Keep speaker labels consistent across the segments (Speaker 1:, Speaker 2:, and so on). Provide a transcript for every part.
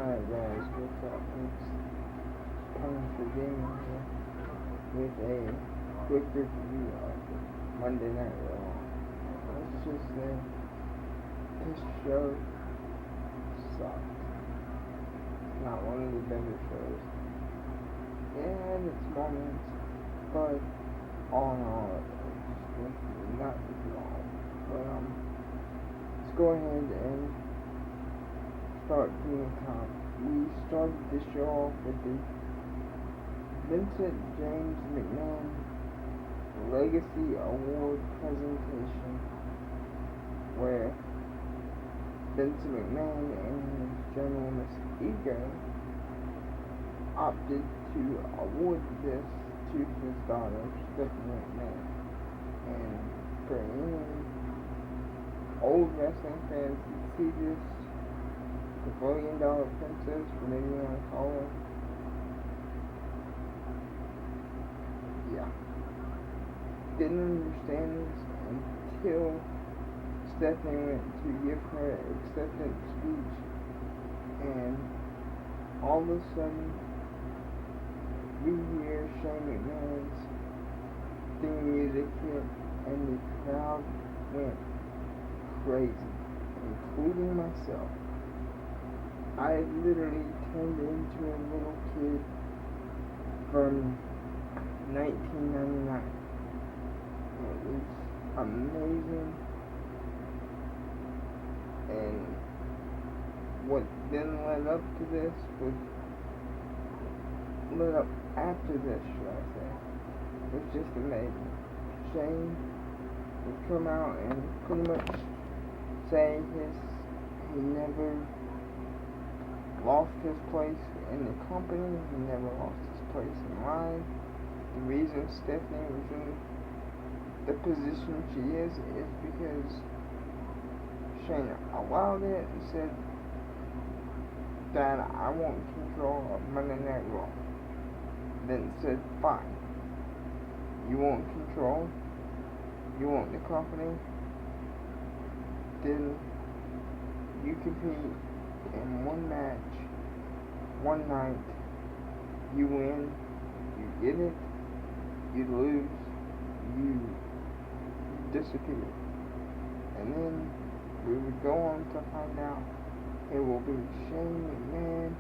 Speaker 1: Alright guys, what's up? It's Punisher Gaming here with a quick review of Monday Night Raw. Let's just say this show sucked. Not one of the better shows. It had its moments, but all in all, it was not good at all. But let's go ahead and start doing time. We started the show off with the Vincent James McMahon Legacy Award presentation, where Vincent McMahon and his gentleman's ego opted to award this to his daughter, Stephanie McMahon. And for any old wrestling fans that see this, the $1 billion princess, whatever you want to call her. Yeah. Didn't understand this until Stephanie went to give her acceptance speech, and all of a sudden we hear Shane McMahon's theme music hit, and the crowd went crazy, including myself. I literally turned into a little kid from 1999. It was amazing, and what then led up to this led up after this, should I say, was just amazing. Shane would come out and pretty much say he never lost his place in the company, he never lost his place in life. The reason Stephanie was in the position she is because Shane allowed it and said that I want control of Monday Night Raw. Then said, fine, you want control, you want the company, then you compete in one match, one night, you win, you get it, you lose, you disappear. And then we would go on to find out it will be Shane McMahon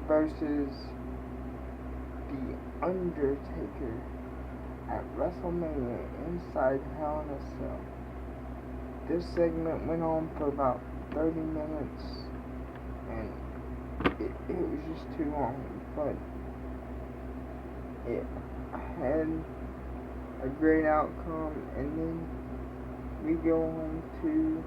Speaker 1: versus The Undertaker at WrestleMania inside Hell in a Cell. This segment went on for about 30 minutes, and it was just too long, but it had a great outcome. And then we go on to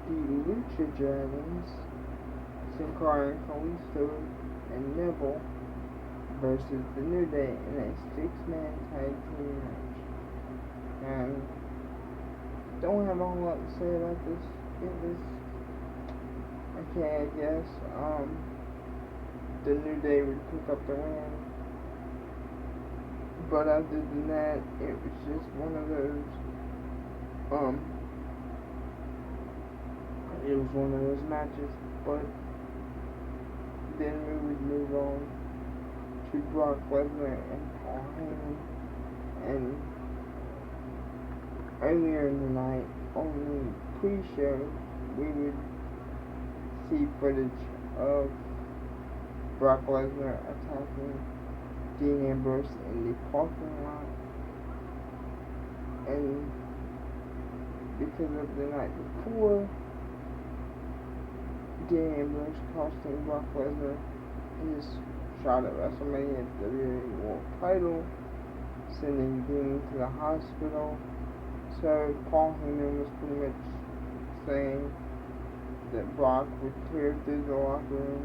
Speaker 1: the Lucha Dragons, Sin Cara and Kalisto and Neville versus the New Day in a 6-man tag team match. And don't have a whole lot to say about this. It was okay, I guess. The New Day would pick up the win, but other than that, it was just one of those. It was one of those matches. But then we would move on to Brock Lesnar and Paul Heyman, and earlier in the night, on the pre-show, we would see footage of Brock Lesnar attacking Dean Ambrose in the parking lot, and because of the night before, Dean Ambrose costing Brock Lesnar his shot at WrestleMania WWE World Title, sending Dean to the hospital. So Paul Heyman was pretty much saying that Brock would tear through the locker room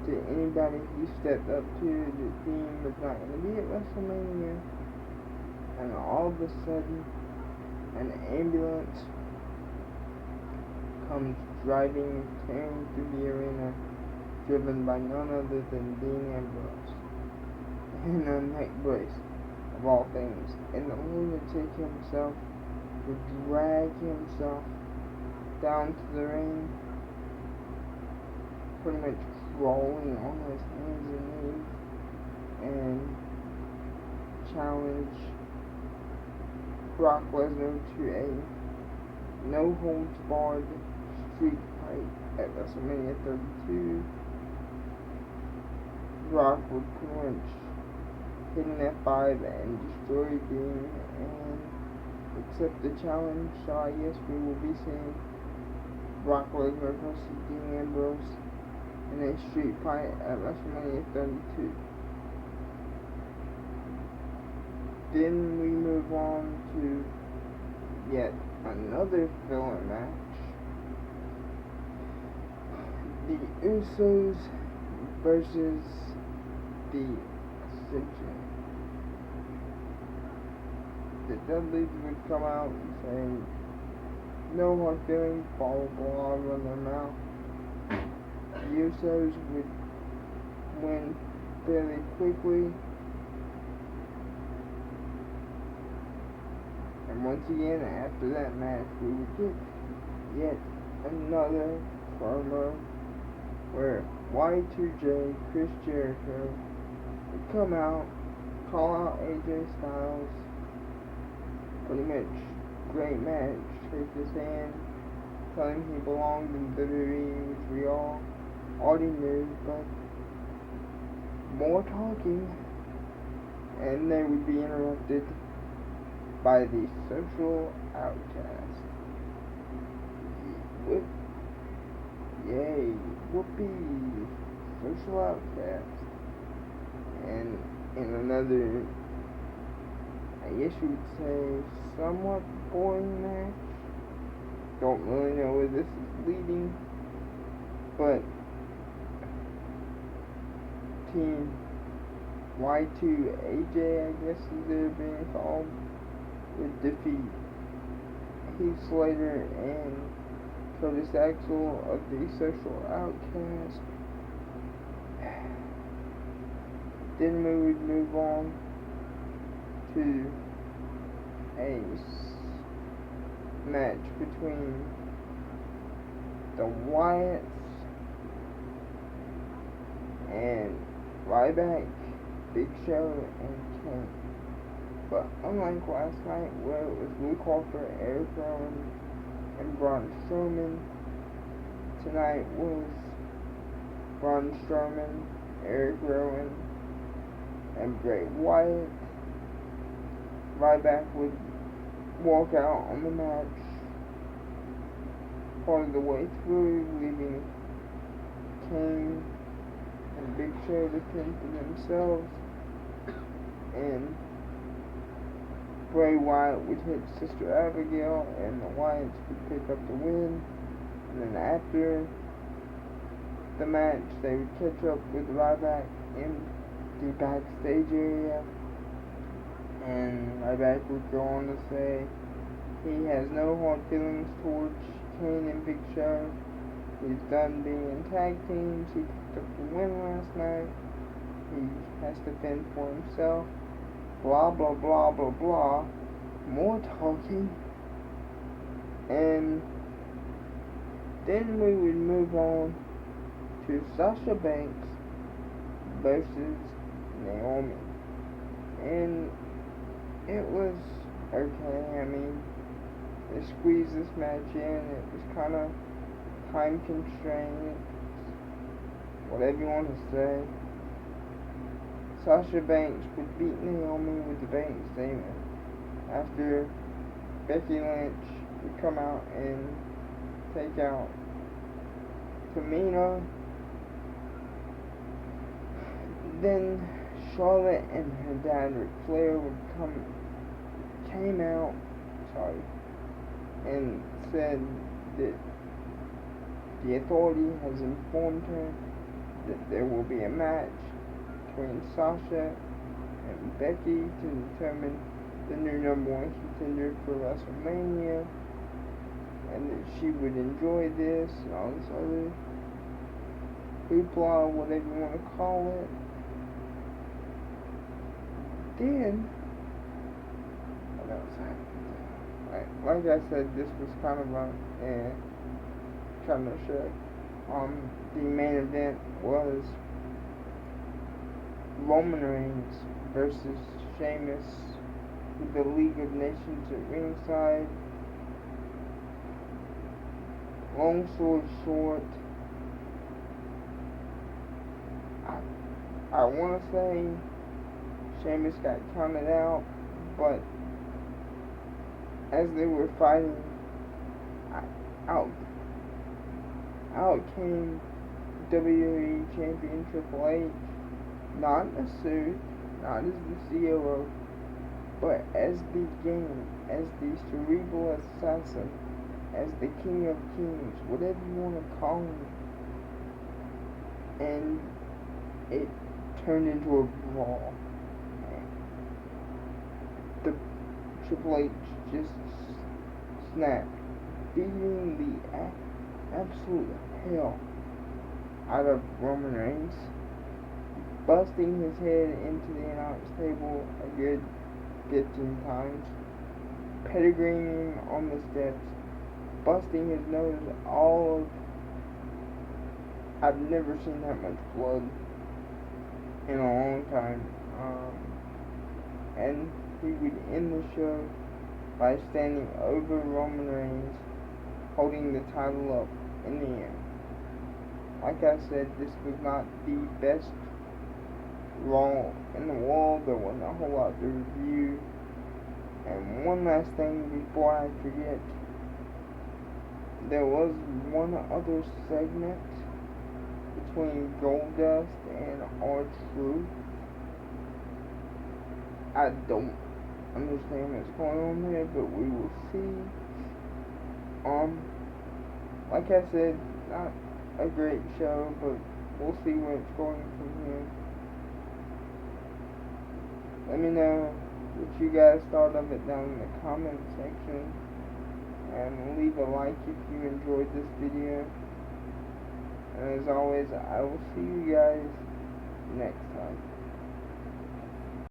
Speaker 1: to anybody he stepped up to, that Dean was not going to be at WrestleMania. And all of a sudden, an ambulance comes driving, tearing through the arena, driven by none other than Dean Ambrose, in a neck brace, of all things. And the lunatic himself would drag himself down to the ring pretty much crawling on his hands and knees and challenge Brock Lesnar to a no holds barred street fight at WrestleMania 32. Brock would pretty much hit an F5 and destroy Dean and accept the challenge. So I guess we will be seeing Brock Lesnar versus Dean Ambrose in a street fight at WrestleMania 32. Then we move on to yet another filler match. The Usos versus the Ascension. The Dudleys would come out and say, no hard feelings, blah blah blah, run their mouth. The Usos would win fairly quickly. And once again, after that match, we would get yet another promo where Y2J, Chris Jericho, would come out, call out AJ Styles, pretty much great match, shake his hand, tell him he belonged in WWE, which we all already knew, but more talking, and they would be interrupted by the Social Outcast. Yay, whoopee, Social Outcast. And in another, I guess you would say, somewhat boring match. Don't really know where this is leading, but Team Y2AJ, I guess is they're being called, would defeat Heath Slater and Curtis Axel of the Social Outcast. Then we would move on to a match between the Wyatts and Ryback, Big Show, and Kane. But unlike last night, where it was Luke Harper, Eric Rowan, and Braun Strowman, tonight was Braun Strowman, Eric Rowan, and Bray Wyatt. Ryback would walk out on the match part of the way through, leaving Kane and Big Show to fend for themselves, and Bray Wyatt would hit Sister Abigail, and the Wyatts would pick up the win. And then after the match, they would catch up with Ryback in the backstage area, and Ryback would go on to say he has no hard feelings towards Kane and Big Show. He's done being in tag teams. He picked up the win last night. He has to fend for himself. Blah blah blah blah blah. More talking. And then we would move on to Sasha Banks versus Naomi. And it was okay. I mean, they squeezed this match in. It was kind of time constrained. Whatever you want to say. Sasha Banks would beat Naomi with the Bank statement after Becky Lynch would come out and take out Tamina. Then Charlotte and her dad Ric Flair came out and said that the authority has informed her that there will be a match between Sasha and Becky to determine the new number one contender for WrestleMania, and that she would enjoy this and all this other hoopla, whatever you want to call it. Then, what else happened? Like I said, this was kind of a kind of show. The main event was Roman Reigns versus Sheamus with the League of Nations at ringside. Long story short, I want to say Sheamus got counted out, but as they were fighting, out came WWE Champion Triple H, not in a suit, not as the COO, but as the game, as the cerebral assassin, as the King of Kings, whatever you want to call him. And it turned into a brawl. The Triple H just snapped, beating the absolute hell out of Roman Reigns, busting his head into the announce table a good 15 times, pedigreeing him on the steps, busting his nose all of... I've never seen that much blood in a long time. And he would end the show by standing over Roman Reigns, holding the title up in the air. Like I said, this was not the best Raw in the world. There wasn't a whole lot to review. And one last thing before I forget, there was one other segment between Goldust and R-Truth. I don't understand what's going on there, but we will see. Like I said, not a great show, but we'll see where it's going from here. Let me know what you guys thought of it down in the comment section, and leave a like if you enjoyed this video. And as always, I will see you guys next time.